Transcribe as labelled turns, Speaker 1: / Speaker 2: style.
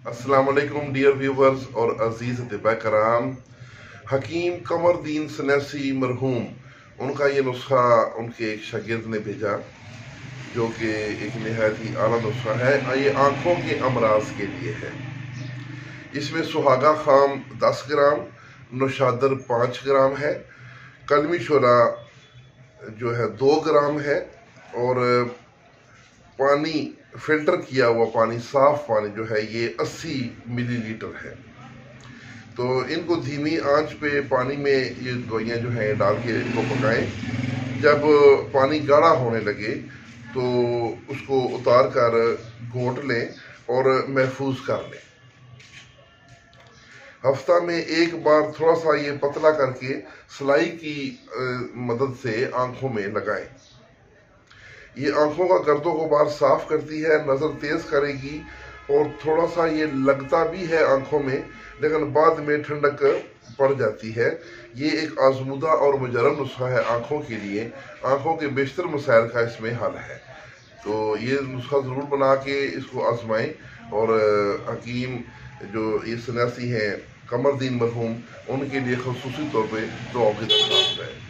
Speaker 1: अस्सलाम वालेकुम dear viewers और अजीज़ अतिबा कराम। हकीम कमर दीन सन्यासी मरहूम, उनका ये नुस्खा उनके एक शागिर्द ने भेजा, जो कि एक नहायत ही आला नुस्खा है। ये आँखों के अमराज के लिए है। इसमें सुहागा खाम 10 ग्राम, नौशादर 5 ग्राम है, कलमी शोला जो है 2 ग्राम है, और पानी फिल्टर किया हुआ पानी, साफ पानी जो है ये 80 मिलीलीटर है। तो इनको धीमी आंच पे पानी में ये दवाइयाँ जो हैं डाल के इनको पकाएं। जब पानी गाढ़ा होने लगे तो उसको उतार कर घोंट लें और महफूज कर लें। हफ्ता में एक बार थोड़ा सा ये पतला करके सिलाई की मदद से आंखों में लगाएं। ये आंखों का गर्दो गुबार साफ करती है, नज़र तेज करेगी, और थोड़ा सा ये लगता भी है आंखों में, लेकिन बाद में ठंडक पड़ जाती है। ये एक आजमुदा और मुजरब नुस्खा है आंखों के लिए। आंखों के बेशतर मसाइल का इसमें हल है। तो ये नुस्खा ज़रूर बना के इसको आजमाएं। और हकीम जो ये सन्यासी हैं कमर दीन मरहूम, उनके लिए ख़ुसूसी तौर पर दुआ की दरख्वास्त है।